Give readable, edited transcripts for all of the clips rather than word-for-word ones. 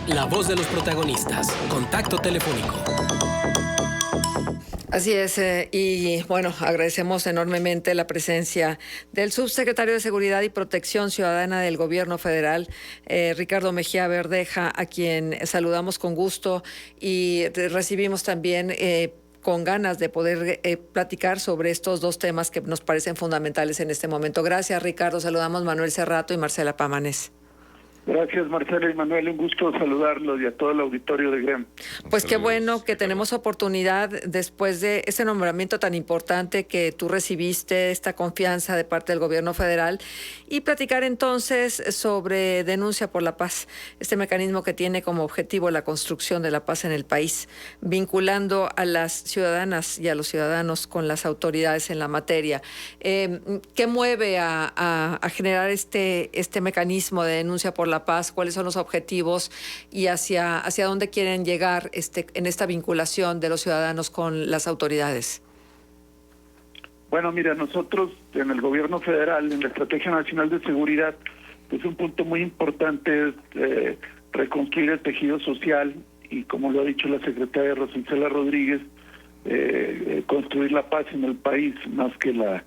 la voz de los protagonistas. Contacto telefónico. Así es, y bueno, agradecemos enormemente la presencia del subsecretario de Seguridad y Protección Ciudadana del Gobierno Federal, Ricardo Mejía Verdeja, a quien saludamos con gusto y recibimos también con ganas de poder platicar sobre estos dos temas que nos parecen fundamentales en este momento. Gracias, Ricardo. Saludamos Manuel Cerrato y Marcela Pamanés. Gracias, Marcela y Manuel, un gusto saludarlos y a todo el auditorio de GREM. Pues qué bueno que tenemos oportunidad después de ese nombramiento tan importante que tú recibiste, esta confianza de parte del gobierno federal, y platicar entonces sobre Denuncia por la Paz, este mecanismo que tiene como objetivo la construcción de la paz en el país, vinculando a las ciudadanas y a los ciudadanos con las autoridades en la materia. ¿Qué mueve a generar este mecanismo de denuncia por la paz? ¿Cuáles son los objetivos y hacia dónde quieren llegar en esta vinculación de los ciudadanos con las autoridades? Bueno, mira, nosotros en el gobierno federal, en la Estrategia Nacional de Seguridad, pues un punto muy importante es reconstruir el tejido social y, como lo ha dicho la secretaria Rosicela Rodríguez, construir la paz en el país más que la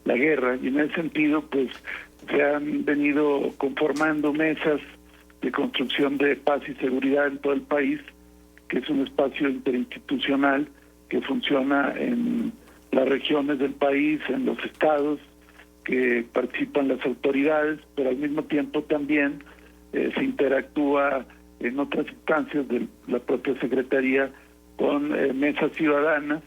guerra. Y en ese sentido, pues se han venido conformando mesas de construcción de paz y seguridad en todo el país, que es un espacio interinstitucional que funciona en las regiones del país, en los estados, que participan las autoridades, pero al mismo tiempo también se interactúa en otras instancias de la propia Secretaría con mesas ciudadanas,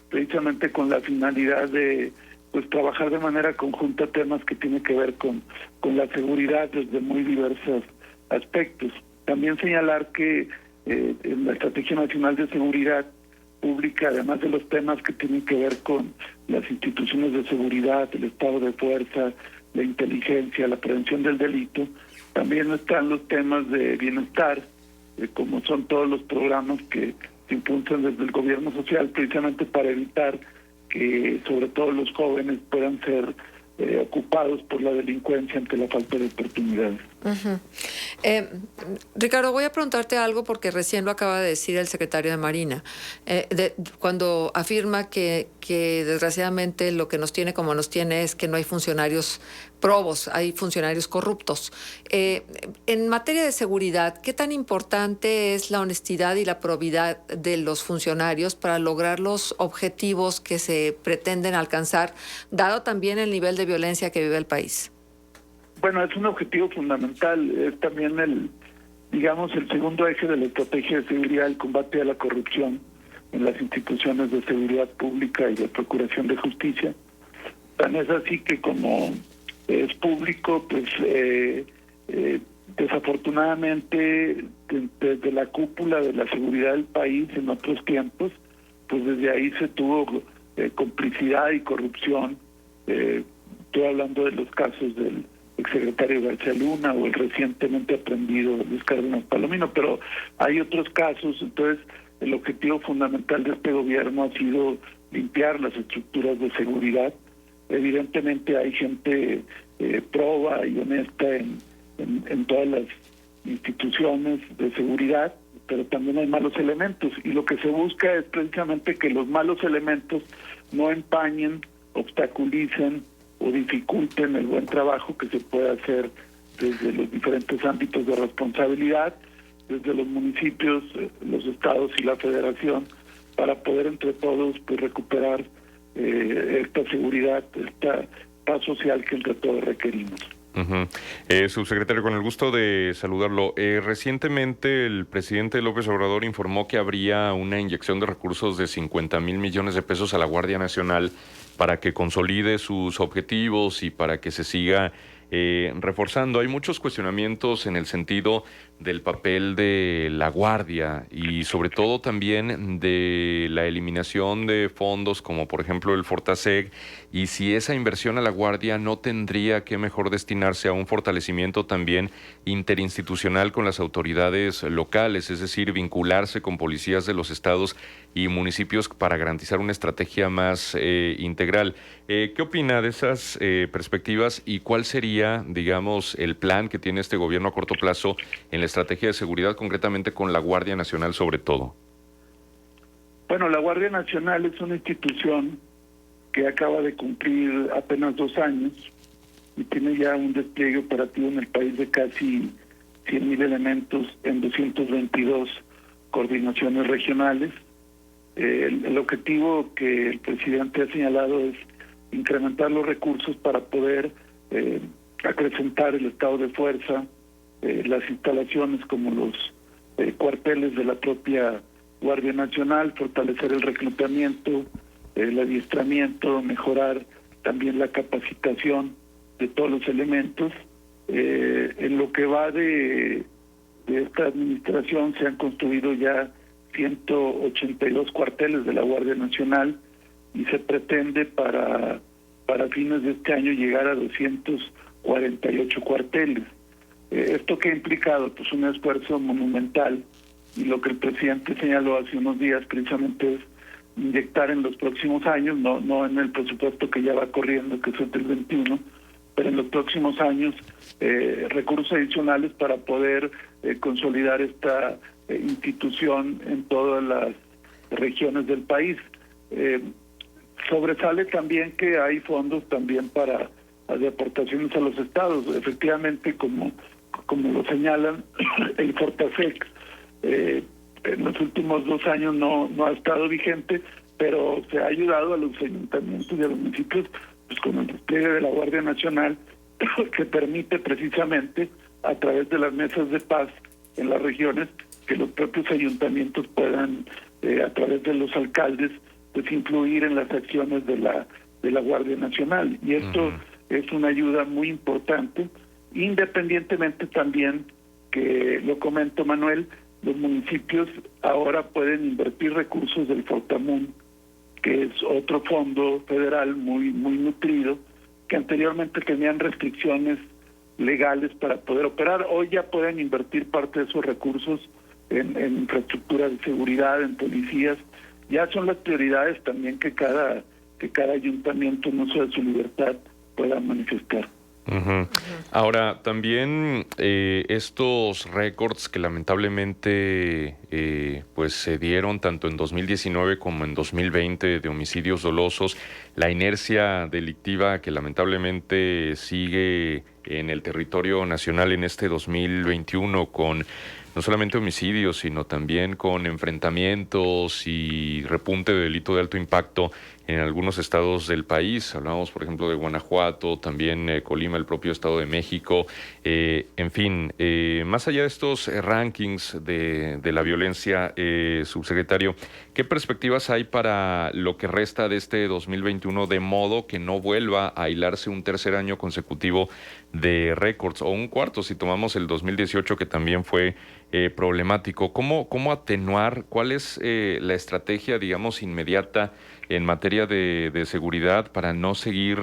precisamente con la finalidad de pues trabajar de manera conjunta temas que tienen que ver con la seguridad desde muy diversos aspectos. También señalar que en la Estrategia Nacional de Seguridad Pública, además de los temas que tienen que ver con las instituciones de seguridad, el estado de fuerza, la inteligencia, la prevención del delito, también están los temas de bienestar, como son todos los programas que se impulsan desde el gobierno social, precisamente para evitar que sobre todo los jóvenes puedan ser ocupados por la delincuencia ante la falta de oportunidades. Uh-huh. Ricardo, voy a preguntarte algo porque recién lo acaba de decir el secretario de Marina, cuando afirma que desgraciadamente lo que nos tiene como nos tiene es que no hay funcionarios probos, hay funcionarios corruptos. En materia de seguridad, ¿qué tan importante es la honestidad y la probidad de los funcionarios para lograr los objetivos que se pretenden alcanzar, dado también el nivel de violencia que vive el país? Bueno, es un objetivo fundamental, es también el segundo eje de la estrategia de seguridad, el combate a la corrupción en las instituciones de seguridad pública y de procuración de justicia. Tan es así que como es público, pues desafortunadamente desde la cúpula de la seguridad del país en otros tiempos, pues desde ahí se tuvo complicidad y corrupción. Estoy hablando de los casos del exsecretario García Luna o el recientemente aprendido Luis Cárdenas Palomino, pero hay otros casos. Entonces el objetivo fundamental de este gobierno ha sido limpiar las estructuras de seguridad. Evidentemente hay gente proba y honesta en todas las instituciones de seguridad, pero también hay malos elementos, y lo que se busca es precisamente que los malos elementos no empañen, obstaculicen o dificulten el buen trabajo que se puede hacer desde los diferentes ámbitos de responsabilidad, desde los municipios, los estados y la federación, para poder entre todos pues recuperar esta seguridad, esta paz social que entre todos requerimos. Uh-huh. Subsecretario, con el gusto de saludarlo. Recientemente el presidente López Obrador informó que habría una inyección de recursos de 50,000 millones de pesos a la Guardia Nacional para que consolide sus objetivos y para que se siga reforzando. Hay muchos cuestionamientos en el sentido del papel de la Guardia y sobre todo también de la eliminación de fondos como por ejemplo el Fortaseg, y si esa inversión a la Guardia no tendría que mejor destinarse a un fortalecimiento también interinstitucional con las autoridades locales, es decir, vincularse con policías de los estados y municipios para garantizar una estrategia más integral. ¿Qué opina de esas perspectivas y cuál sería sería, digamos, el plan que tiene este gobierno a corto plazo en la estrategia de seguridad, concretamente con la Guardia Nacional sobre todo? Bueno, la Guardia Nacional es una institución que acaba de cumplir apenas 2 años y tiene ya un despliegue operativo en el país de casi 100,000 elementos en 222 coordinaciones regionales. El objetivo que el presidente ha señalado es incrementar los recursos para poder acrecentar el estado de fuerza, las instalaciones como los cuarteles de la propia Guardia Nacional, fortalecer el reclutamiento, el adiestramiento, mejorar también la capacitación de todos los elementos. En lo que va de esta administración se han construido ya 182 cuarteles de la Guardia Nacional y se pretende para fines de este año llegar a 248 cuarteles. ¿Esto qué ha implicado? Pues un esfuerzo monumental, y lo que el presidente señaló hace unos días precisamente es inyectar en los próximos años, no en el presupuesto que ya va corriendo, que es el del 21, pero en los próximos años recursos adicionales para poder consolidar esta institución en todas las regiones del país. Sobresale también que hay fondos también para de aportaciones a los estados. Efectivamente, como lo señalan, el Fortasec en los últimos 2 años no ha estado vigente, pero se ha ayudado a los ayuntamientos y a los municipios pues con el despliegue de la Guardia Nacional, que permite precisamente a través de las mesas de paz en las regiones que los propios ayuntamientos puedan a través de los alcaldes pues influir en las acciones de la Guardia Nacional, y esto es una ayuda muy importante, independientemente también que lo comento, Manuel, los municipios ahora pueden invertir recursos del Fortamun, que es otro fondo federal muy nutrido, que anteriormente tenían restricciones legales para poder operar. Hoy ya pueden invertir parte de esos recursos en infraestructura de seguridad, en policías. Ya son las prioridades también que cada ayuntamiento en uso de su libertad pueda manifestar. Ahora, también estos récords que lamentablemente pues se dieron tanto en 2019 como en 2020 de homicidios dolosos, la inercia delictiva que lamentablemente sigue en el territorio nacional en este 2021 con no solamente homicidios, sino también con enfrentamientos y repunte de delito de alto impacto en algunos estados del país. Hablamos, por ejemplo, de Guanajuato, también Colima, el propio Estado de México. En fin, más allá de estos rankings de la violencia, subsecretario, ¿qué perspectivas hay para lo que resta de este 2021 de modo que no vuelva a hilarse un tercer año consecutivo de récords, o un cuarto si tomamos el 2018, que también fue problemático? ¿Cómo atenuar? ¿Cuál es la estrategia, digamos, inmediata en materia de seguridad para no seguir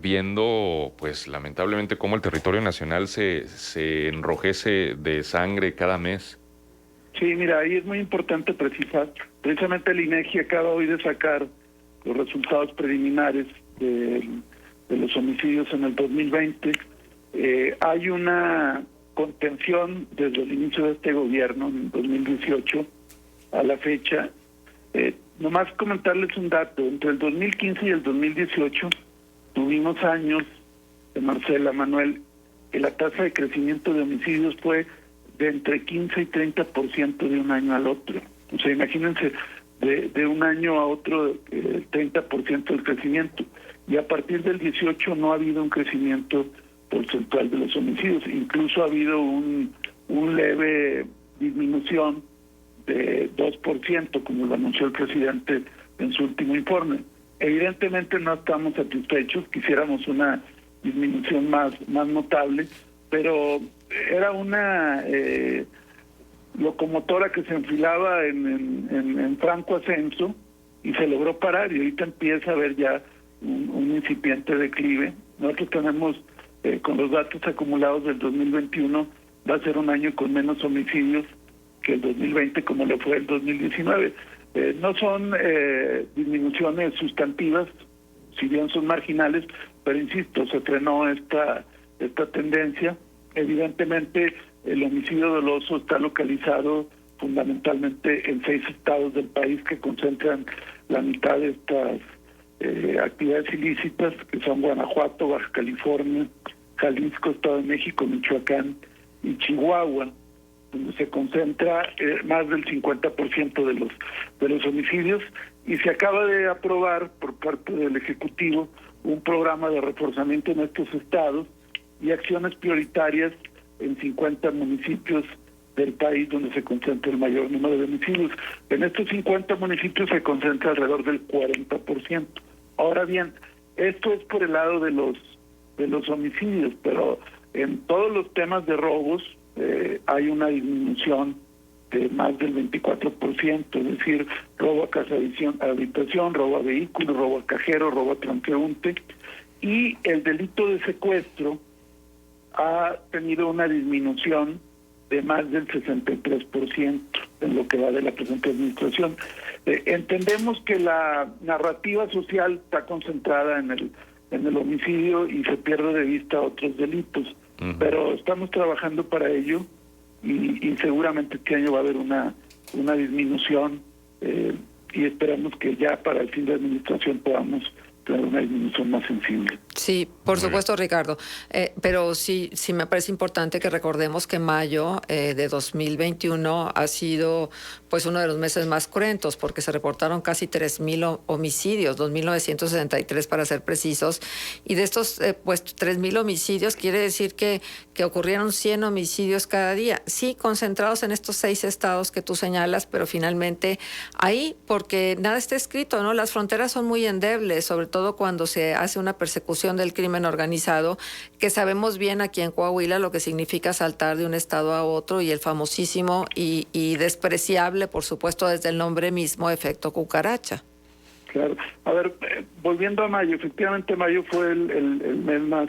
viendo, pues lamentablemente, cómo el territorio nacional se enrojece de sangre cada mes? Sí, mira, ahí es muy importante precisar. Precisamente el INEGI acaba hoy de sacar los resultados preliminares de los homicidios en el 2020. Hay una contención desde el inicio de este gobierno, en 2018, a la fecha. Nomás comentarles un dato: entre el 2015 y el 2018 tuvimos años, Marcela, Manuel, que la tasa de crecimiento de homicidios fue de entre 15 y 30% de un año al otro. O sea, imagínense, de un año a otro, el 30% del crecimiento. Y a partir del 18 no ha habido un crecimiento porcentual de los homicidios. Incluso ha habido un leve disminución de 2%, como lo anunció el presidente en su último informe. Evidentemente no estamos satisfechos, quisiéramos una disminución más notable, pero era una locomotora que se enfilaba en franco ascenso y se logró parar, y ahorita empieza a haber ya un incipiente declive. Nosotros tenemos, con los datos acumulados del 2021, va a ser un año con menos homicidios que el 2020, como lo fue el 2019. No son disminuciones sustantivas, si bien son marginales, pero insisto, se frenó esta esta tendencia. Evidentemente, el homicidio doloso está localizado fundamentalmente en 6 estados del país que concentran la mitad de estas actividades ilícitas, que son Guanajuato, Baja California, Jalisco, Estado de México, Michoacán y Chihuahua, donde se concentra más del 50% de los homicidios, y se acaba de aprobar por parte del Ejecutivo un programa de reforzamiento en estos estados y acciones prioritarias en 50 municipios del país donde se concentra el mayor número de homicidios. En estos 50 municipios se concentra alrededor del 40%. Ahora bien, esto es por el lado de los homicidios, pero en todos los temas de robos hay una disminución de más del 24%, es decir, robo a casa habitación, robo a vehículo, robo a cajero, robo a transeúnte, y el delito de secuestro ha tenido una disminución de más del 63% en lo que va de la presente administración. Entendemos que la narrativa social está concentrada en el homicidio y se pierde de vista otros delitos, pero estamos trabajando para ello y seguramente este año va a haber una disminución y esperamos que ya para el fin de administración podamos tener una disminución más sensible. Sí, por supuesto, Ricardo. Pero sí me parece importante que recordemos que mayo de 2021 ha sido pues uno de los meses más cruentos, porque se reportaron casi 3,000 homicidios, 2,963 para ser precisos, y de estos pues 3,000 homicidios quiere decir que ocurrieron 100 homicidios cada día, sí concentrados en estos 6 estados que tú señalas, pero finalmente ahí, porque nada está escrito, ¿no? Las fronteras son muy endebles, sobre todo cuando se hace una persecución del crimen organizado, que sabemos bien aquí en Coahuila lo que significa saltar de un estado a otro, y el famosísimo y despreciable, por supuesto, desde el nombre mismo, efecto cucaracha. Claro. A ver, volviendo a mayo, efectivamente mayo fue el mes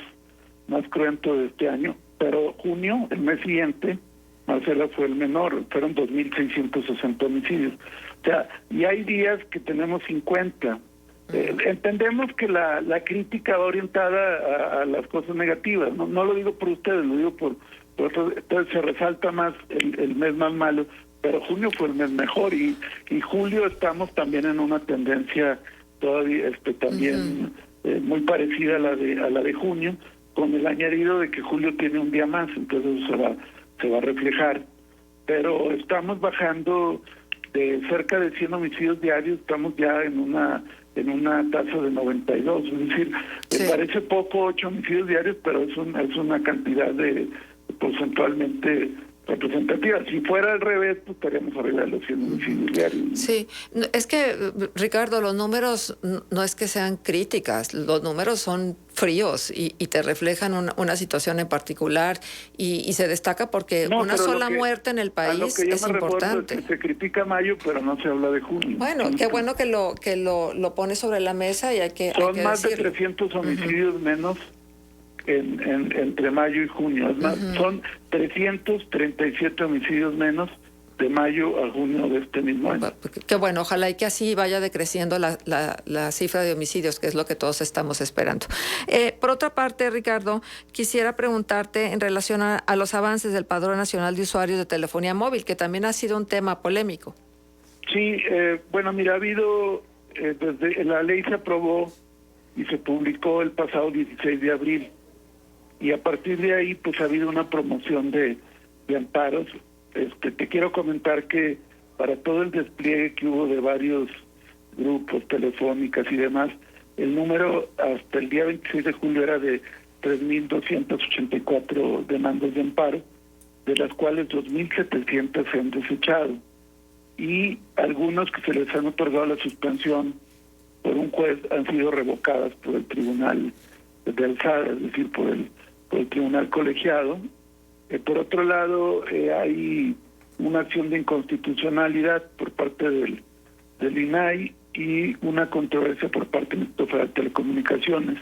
más cruento de este año, pero junio, el mes siguiente, Marcela, fue el menor, fueron 2,660 homicidios. O sea, y hay días que tenemos 50. Entendemos que la crítica va orientada a las cosas negativas, no lo digo por ustedes, lo digo por entonces se resalta más el mes más malo, pero junio fue el mes mejor y julio estamos también en una tendencia todavía también muy parecida a la de junio, con el añadido de que julio tiene un día más, entonces eso se va a reflejar, pero estamos bajando de cerca de 100 homicidios diarios, estamos ya en una tasa de 92, es decir, me parece poco 8 homicidios diarios, pero es una cantidad porcentualmente representativa. Si fuera al revés, pues estaríamos arriba de los 100 homicidios diarios. Sí, es que, Ricardo, los números no es que sean críticas, los números son fríos y te reflejan una situación en particular y se destaca porque una sola muerte en el país es importante. Se critica mayo, pero no se habla de junio. Bueno, qué bueno que lo pone sobre la mesa y hay que Son más de 300 homicidios menos entre mayo y junio. Es más, son 337 homicidios menos de mayo a junio de este mismo año. Qué bueno, ojalá y que así vaya decreciendo la cifra de homicidios, que es lo que todos estamos esperando. Por otra parte, Ricardo, quisiera preguntarte en relación a los avances del Padrón Nacional de Usuarios de Telefonía Móvil, que también ha sido un tema polémico. Sí, bueno, mira, ha habido, desde la ley se aprobó y se publicó el pasado 16 de abril, y a partir de ahí pues ha habido una promoción de amparos. Te quiero comentar que para todo el despliegue que hubo de varios grupos, telefónicas y demás, el número hasta el día 26 de julio era de 3,284 demandas de amparo, de las cuales 2,700 se han desechado, y algunos que se les han otorgado la suspensión por un juez han sido revocadas por el tribunal de alzada, es decir, por el tribunal colegiado. Por otro lado, hay una acción de inconstitucionalidad por parte del INAI y una controversia por parte del Instituto Federal de Telecomunicaciones,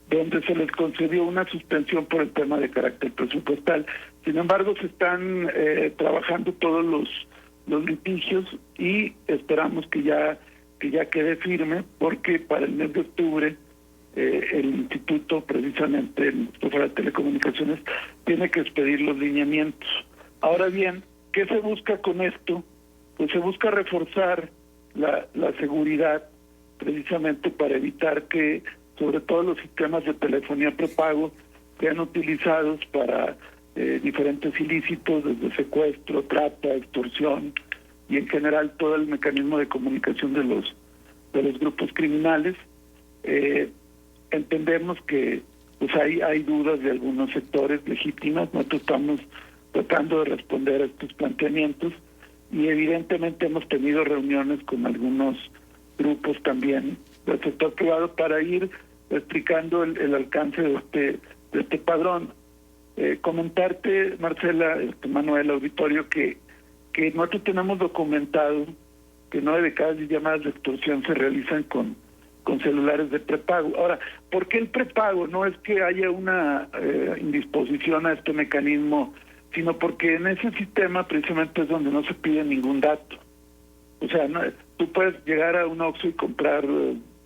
donde se les concedió una suspensión por el tema de carácter presupuestal. Sin embargo, se están trabajando todos los litigios y esperamos que ya quede firme, porque para el mes de octubre el instituto, precisamente el Instituto Federal de Telecomunicaciones, tiene que expedir los lineamientos. Ahora bien, ¿qué se busca con esto? Pues se busca reforzar la seguridad, precisamente para evitar que, sobre todo los sistemas de telefonía prepago, sean utilizados para diferentes ilícitos, desde secuestro, trata, extorsión y en general todo el mecanismo de comunicación de los grupos criminales. Entendemos que pues hay dudas de algunos sectores legítimas. Nosotros estamos tratando de responder a estos planteamientos y evidentemente hemos tenido reuniones con algunos grupos también del sector privado para ir explicando el alcance de este padrón. Comentarte, Marcela, Manuel, auditorio, que nosotros tenemos documentado que 9 de cada 10 llamadas de extorsión se realizan con celulares de prepago. Ahora, ¿por qué el prepago? No es que haya una indisposición a este mecanismo, sino porque en ese sistema precisamente es donde no se pide ningún dato. O sea, tú puedes llegar a un Oxxo y comprar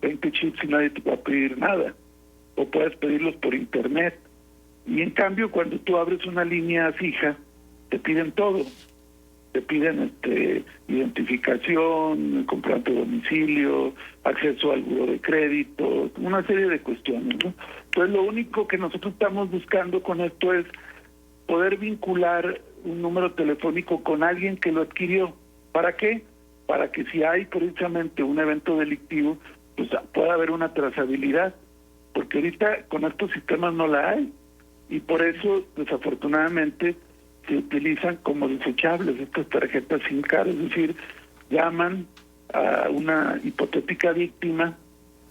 20 chips y nadie te va a pedir nada. O puedes pedirlos por internet. Y en cambio, cuando tú abres una línea fija, te piden todo. Te piden identificación, comprobante de domicilio, acceso al buro de crédito, una serie de cuestiones, ¿no? Entonces, lo único que nosotros estamos buscando con esto es poder vincular un número telefónico con alguien que lo adquirió. ¿Para qué? Para que si hay precisamente un evento delictivo, pues pueda haber una trazabilidad, porque ahorita con estos sistemas no la hay, y por eso, desafortunadamente, se utilizan como desechables estas tarjetas SIM card, es decir, llaman a una hipotética víctima,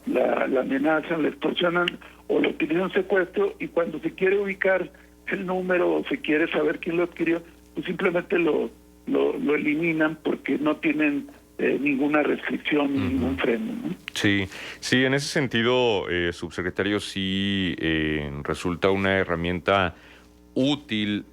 la amenazan, la extorsionan o lo utilizan secuestro, y cuando se quiere ubicar el número o se quiere saber quién lo adquirió, pues simplemente lo eliminan porque no tienen ninguna restricción, ningún freno, ¿no? Sí, en ese sentido, subsecretario, sí resulta una herramienta útil,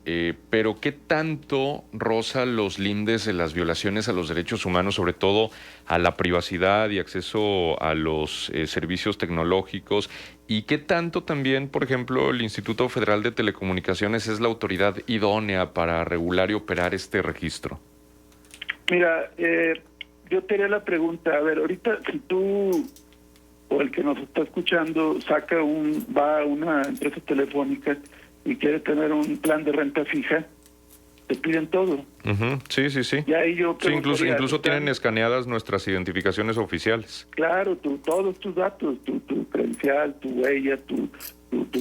pero ¿qué tanto roza los lindes de las violaciones a los derechos humanos, sobre todo a la privacidad y acceso a los servicios tecnológicos? ¿Y qué tanto también, por ejemplo, el Instituto Federal de Telecomunicaciones es la autoridad idónea para regular y operar este registro? Mira, yo te haría la pregunta, a ver, ahorita si tú o el que nos está escuchando va a una empresa telefónica y quiere tener un plan de renta fija, te piden todo. Sí. Y ahí yo incluso tienen escaneadas nuestras identificaciones oficiales. Claro, todos tus datos, tu credencial, tu huella, tu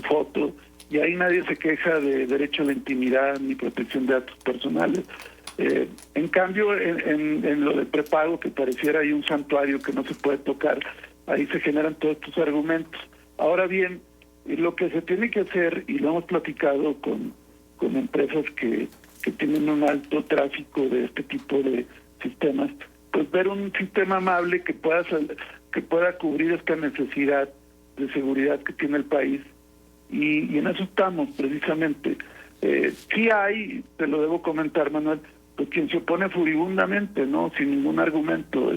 foto, y ahí nadie se queja de derecho a la intimidad ni protección de datos personales. En cambio, en lo del prepago, que pareciera ahí un santuario que no se puede tocar, ahí se generan todos estos argumentos. Ahora bien, lo que se tiene que hacer, y lo hemos platicado con empresas que tienen un alto tráfico de este tipo de sistemas, pues ver un sistema amable que pueda cubrir esta necesidad de seguridad que tiene el país, y en eso estamos precisamente. Sí hay, te lo debo comentar, Manuel, pues quien se opone furibundamente, ¿no? Sin ningún argumento,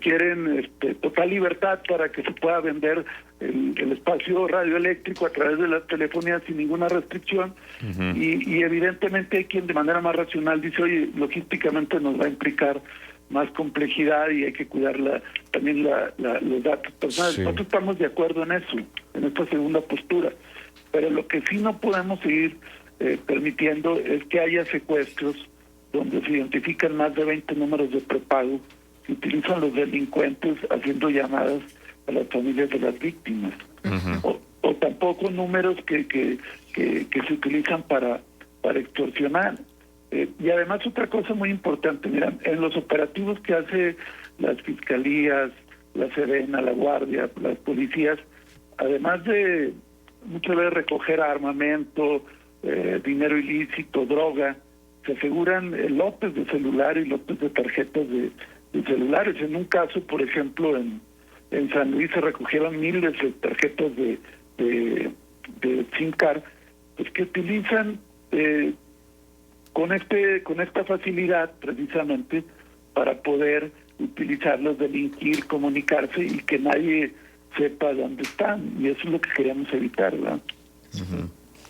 quieren total libertad para que se pueda vender el espacio radioeléctrico a través de la telefonía sin ninguna restricción. Y evidentemente hay quien de manera más racional dice, oye, logísticamente nos va a implicar más complejidad y hay que cuidar también los datos personales. Sí. Nosotros estamos de acuerdo en eso, en esta segunda postura, pero lo que sí no podemos seguir permitiendo es que haya secuestros donde se identifican más de 20 números de prepago que utilizan los delincuentes haciendo llamadas a las familias de las víctimas. O tampoco números que se utilizan para extorsionar. Y además otra cosa muy importante, mira, en los operativos que hace las fiscalías, la Sedena, la Guardia, las policías, además de muchas veces recoger armamento, dinero ilícito, droga, se aseguran lotes de celular y lotes de tarjetas de celulares. En un caso, por ejemplo, en San Luis se recogieron miles de tarjetas de SIM card, pues que utilizan con esta facilidad precisamente para poder utilizarlos, delinquir, comunicarse y que nadie sepa dónde están, y eso es lo que queríamos evitar, ¿verdad?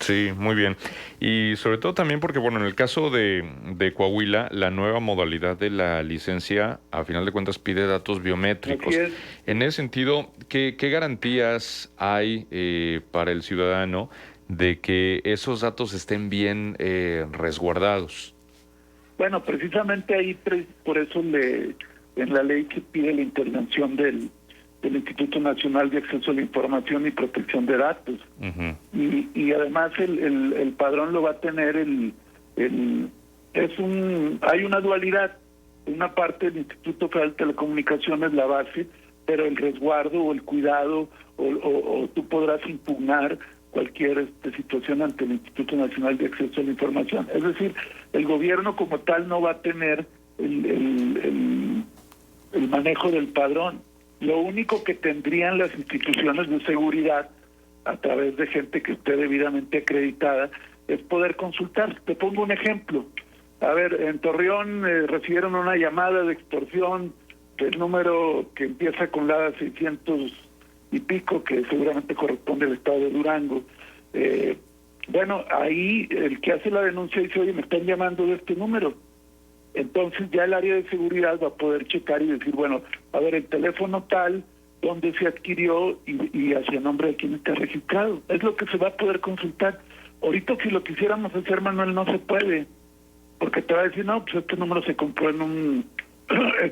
Sí, muy bien. Y sobre todo también porque, bueno, en el caso de Coahuila, la nueva modalidad de la licencia, a final de cuentas, pide datos biométricos. Así es. En ese sentido, ¿qué garantías hay para el ciudadano de que esos datos estén bien resguardados? Bueno, precisamente ahí, por eso en la ley se pide la intervención del Instituto Nacional de Acceso a la Información y Protección de Datos. Y además el padrón lo va a tener hay una dualidad. Una parte del Instituto Federal de Telecomunicaciones, la base, pero el resguardo o el cuidado o tú podrás impugnar cualquier situación ante el Instituto Nacional de Acceso a la Información. Es decir, el gobierno como tal no va a tener el manejo del padrón. Lo único que tendrían las instituciones de seguridad, a través de gente que esté debidamente acreditada, es poder consultar. Te pongo un ejemplo. A ver, en Torreón recibieron una llamada de extorsión del número que empieza con la 600 y pico, que seguramente corresponde al estado de Durango. Bueno, ahí el que hace la denuncia dice, oye, me están llamando de este número. Entonces ya el área de seguridad va a poder checar y decir, bueno, a ver, el teléfono tal, dónde se adquirió y hacia nombre de quién está registrado. Es lo que se va a poder consultar. Ahorita si lo quisiéramos hacer, Manuel, no se puede, porque te va a decir, no, pues este número se compró en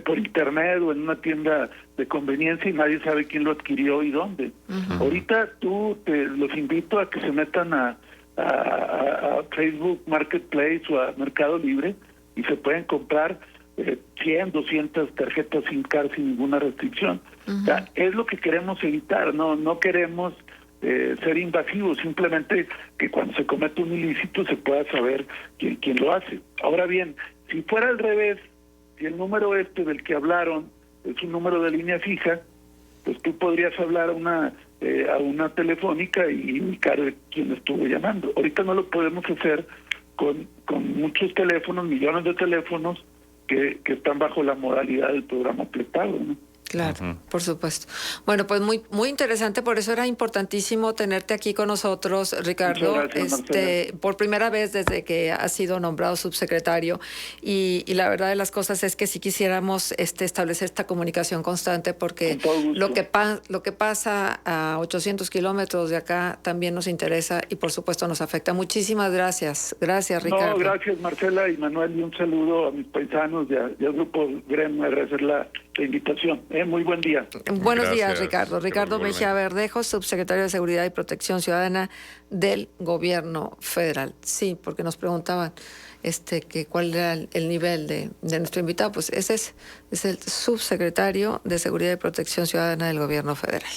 por internet o en una tienda de conveniencia y nadie sabe quién lo adquirió y dónde. Ahorita los invito a que se metan a Facebook Marketplace o a Mercado Libre y se pueden comprar 100, 200 tarjetas SIM card sin ninguna restricción. O sea, es lo que queremos evitar, no queremos ser invasivos, simplemente que cuando se comete un ilícito se pueda saber quién lo hace. Ahora bien, si fuera al revés, si el número del que hablaron es un número de línea fija, pues tú podrías hablar a una telefónica y indicar quién estuvo llamando. Ahorita no lo podemos hacer con muchos teléfonos, millones de teléfonos que están bajo la modalidad del programa prepago, ¿no? Claro, por supuesto. Bueno, pues muy interesante, por eso era importantísimo tenerte aquí con nosotros, Ricardo. Muchas gracias, por primera vez desde que has sido nombrado subsecretario y la verdad de las cosas es que si quisiéramos establecer esta comunicación constante, porque lo que pasa a 800 kilómetros de acá también nos interesa y por supuesto nos afecta. Muchísimas gracias. Gracias, Ricardo. No, gracias, Marcela y Manuel, y un saludo a mis paisanos y al grupo Gremio, agradecer la invitación. Muy buen día. Buenos días, Ricardo. Ricardo Mejía Verdejo, subsecretario de Seguridad y Protección Ciudadana del Gobierno Federal. Sí, porque nos preguntaban que cuál era el nivel de nuestro invitado. Pues ese es el subsecretario de Seguridad y Protección Ciudadana del Gobierno Federal.